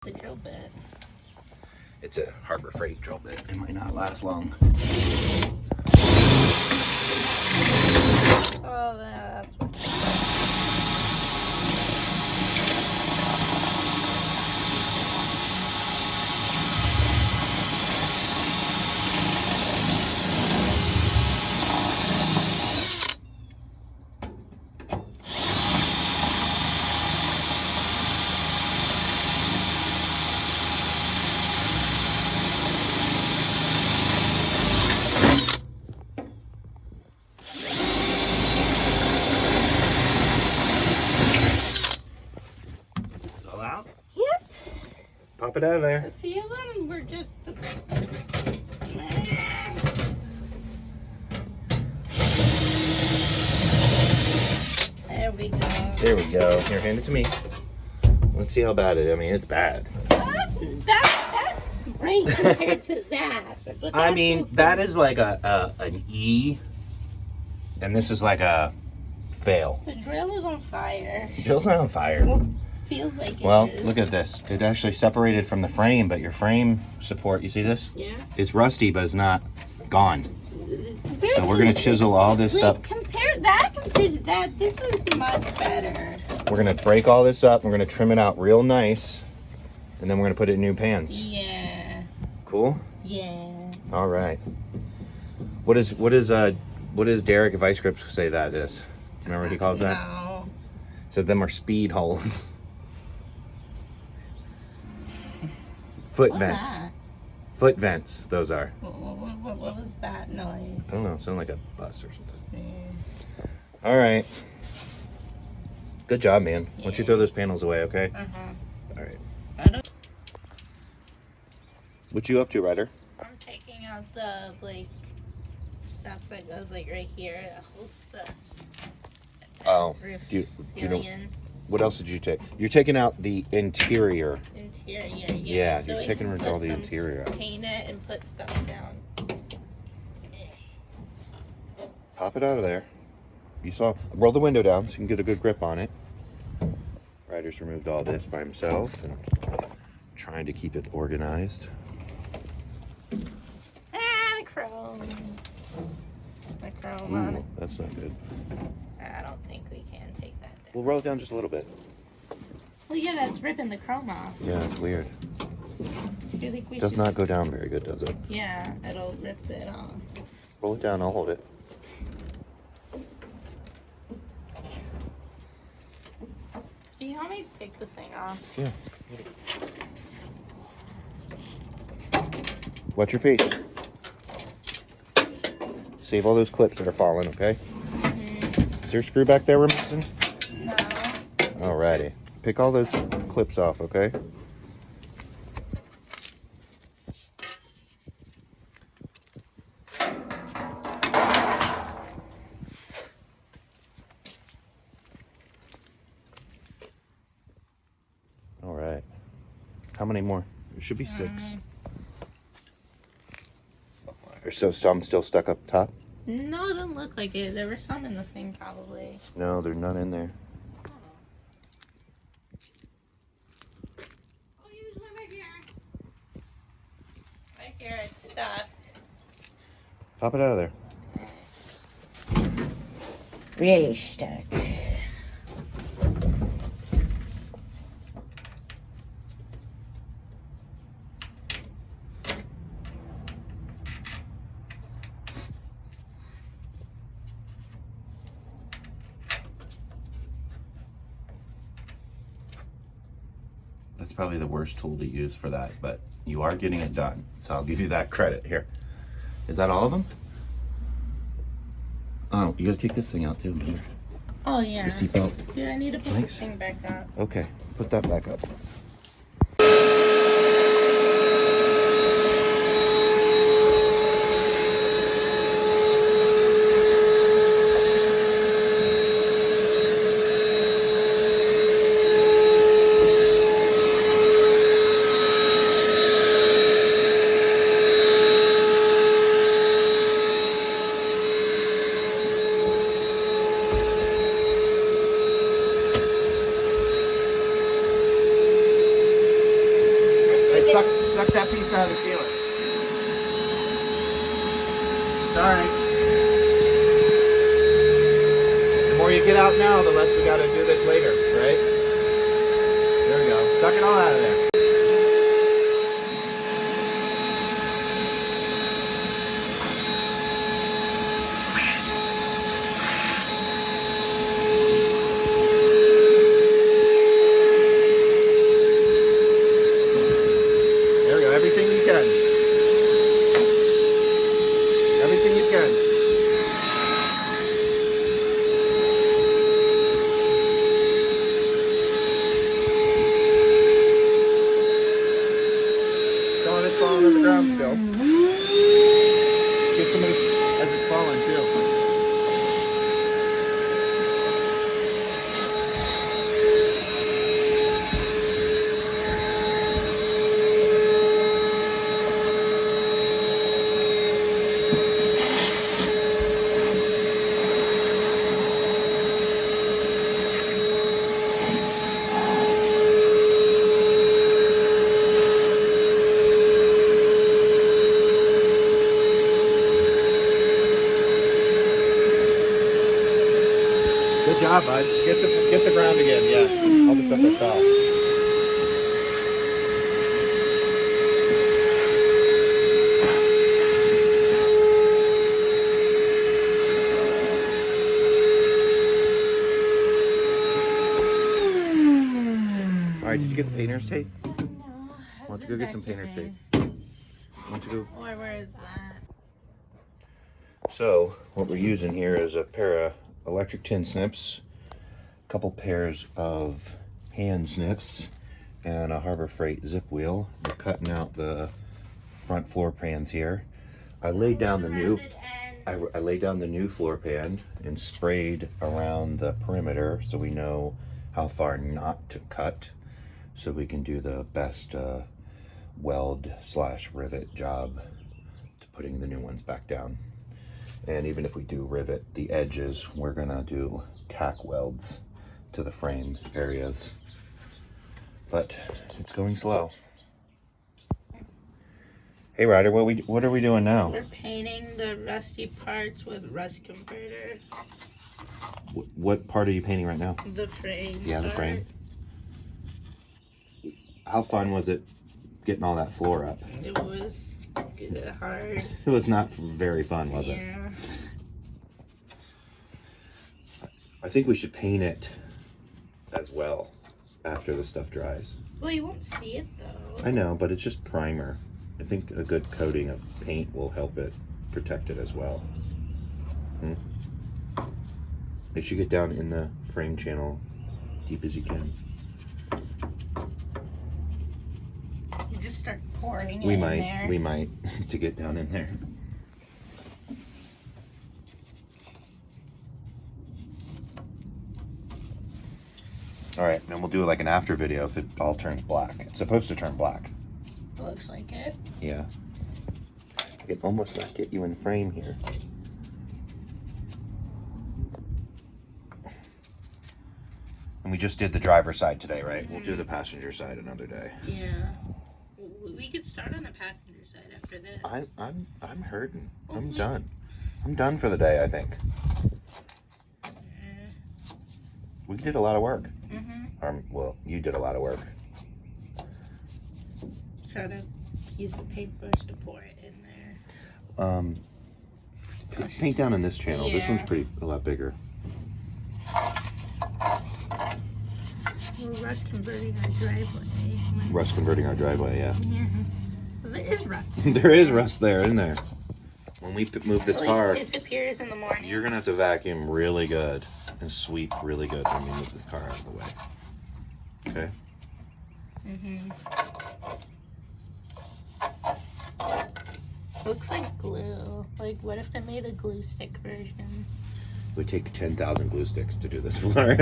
The drill bit. It's a Harbor Freight drill bit. It might not last long. Oh, that's what. All out? Yep. Pop it out of there. A few of them were just the. There we go. There we go. Here, hand it to me. Let's see how bad it is. I mean, it's bad. That's great compared to that. But I that's mean, also- that is like an E, and this is like a fail. The drill is on fire. The drill's not on fire. Well, feels like it Well, is. look at this. It actually separated from the frame, but your frame support, you see this? Yeah. It's rusty, but it's not gone. Compared So we're to- gonna chisel all this Wait, up. compared to that, this is much better. We're gonna break all this up. We're gonna trim it out real nice, and then we're gonna put it in new pans. Yeah. Cool. Yeah. All right. What does Derek Vice Grip say that is? Do you remember what he calls that? No. He says them are speed holes. Foot What's vents. that? Foot vents. Those are. What was that noise? I don't know. It sounded like a bus or something. Mm. All right. Good job, man. Why don't you throw those panels away, okay? All right. I don't. What you up to, Ryder? I'm taking out the stuff that goes right here that holds the Oh. roof You ceiling don't- in. What else did you take? You're taking out the interior. Interior, Yeah, so you're we taking can all put the some interior out. Paint it and put stuff down. Pop it out of there. You saw. Roll the window down so you can get a good grip on it. Ryder's removed all this by himself and trying to keep it organized. The chrome. The chrome on Ooh, it. that's not good. I don't think we can take that down. We'll roll it down just a little bit. Well, yeah, that's ripping the chrome off. Yeah, it's weird. Do you think we Does should? not go down very good, does it? Yeah, it'll rip it off. Roll it down. I'll hold it. Can you help me take this thing off? Yeah. Watch your face. Save all those clips that are falling, okay? Is there a screw back there we're missing? No. Alrighty. Just- Pick all those clips off, okay? Alright. How many more? There should be 6. Or so I'm still stuck up top? No, it doesn't look like it. There were some in the thing, probably. No, there's none in there. Oh, usually right here it's stuck. Pop it out of there. Really stuck. That's probably the worst tool to use for that, but you are getting it done. So I'll give you that credit here. Is that all of them? Oh, you gotta take this thing out too. Remember? Oh, yeah. Your seatbelt. Yeah, I need to put Thanks. this thing back up. Okay, put that back up. Hey, suck that piece out of the ceiling. Sorry. The more you get out now, the less we gotta do this later, right? There we go. Suck it all out of there. There we go. Everything you can. Everything you can. Some of it's falling to the ground still. Get some of this as it's falling too. Good job, bud. Get the ground again. Yeah, all the stuff that fell. All right, did you get the painter's tape? No. Why don't you go get some painter's tape? Why don't you go? Where is that? So what we're using here is a pair of electric tin snips, a couple pairs of hand snips, and a Harbor Freight zip wheel. We're cutting out the front floor pans here. I laid down the new I laid down the new floor pan and sprayed around the perimeter so we know how far not to cut, so we can do the best weld / rivet job to putting the new ones back down. And even if we do rivet the edges, we're gonna do tack welds to the frame areas. But it's going slow. Hey Ryder, what are we doing now? We're painting the rusty parts with rust converter. What part are you painting right now? The frame. Yeah, the frame. How fun was it getting all that floor up? It was hard. It was not very fun, was it? Yeah. I think we should paint it as well after the stuff dries. Well, you won't see it though. I know, but it's just primer. I think a good coating of paint will help it protect it as well. Make sure you get down in the frame channel deep as you can. You just start pouring We it might, in there. we might, to get down in there. All right, then we'll do like an after video if it all turns black. It's supposed to turn black. Looks like it. Yeah. I can almost not get you in frame here. And we just did the driver's side today, right? We'll do the passenger side another day. Yeah. We could start on the passenger side after this. I'm hurting. I'm done. I'm done for the day, I think. We did a lot of work. Well, you did a lot of work. Try to use the paintbrush to pour it in there. Paint down in this channel. This one's Yeah. a lot bigger. We're rust converting our driveway. Rust converting our driveway, yeah. Yeah. 'Cause there is rust. There is rust there, isn't there? When we move this car, It disappears in the morning. you're gonna have to vacuum really good and sweep really good when we move this car out of the way. Okay? Looks like glue. Like, what if they made a glue stick version? It would take 10,000 glue sticks to do this floor.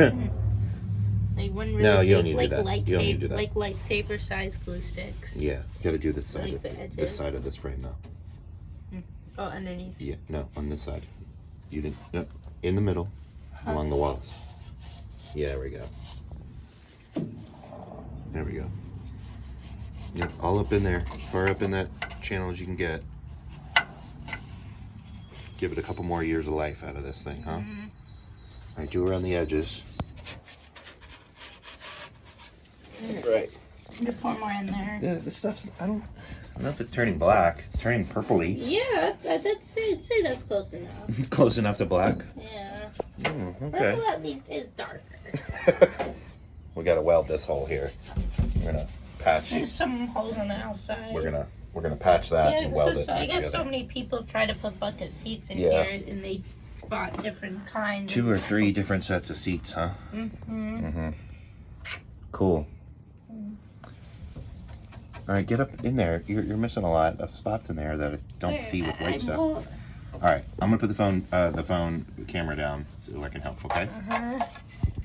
Like one really No, you don't big, need to do like that. You don't need to do that. like lightsaber size glue sticks. Yeah, you gotta do this side Like of the this edges. side of this frame though. Oh, underneath. Yeah, no, on this side. You didn't. No, in the middle, along the walls. Yeah, there we go. There we go. Yep, all up in there, far up in that channel as you can get. Give it a couple more years of life out of this thing, huh? Mm-hmm. All right, do around the edges. Right. You pour more in there. Yeah, this stuff's, I don't know if it's turning black. It's turning purpley. Yeah, I'd say that's close enough. Close enough to black? Yeah. Okay. Purple at least is darker. We gotta weld this hole here. We're gonna patch. There's some holes on the outside. We're gonna patch that Yeah, and weld it I guess so together. many people try to put bucket seats in Yeah. here, and they bought different kinds. 2 or 3 different sets of seats, huh? Mm-hmm. Cool. All right, get up in there. You're missing a lot of spots in there that I don't see with white stuff. All right, I'm gonna put the phone camera down so I can help. Okay. Uh-huh.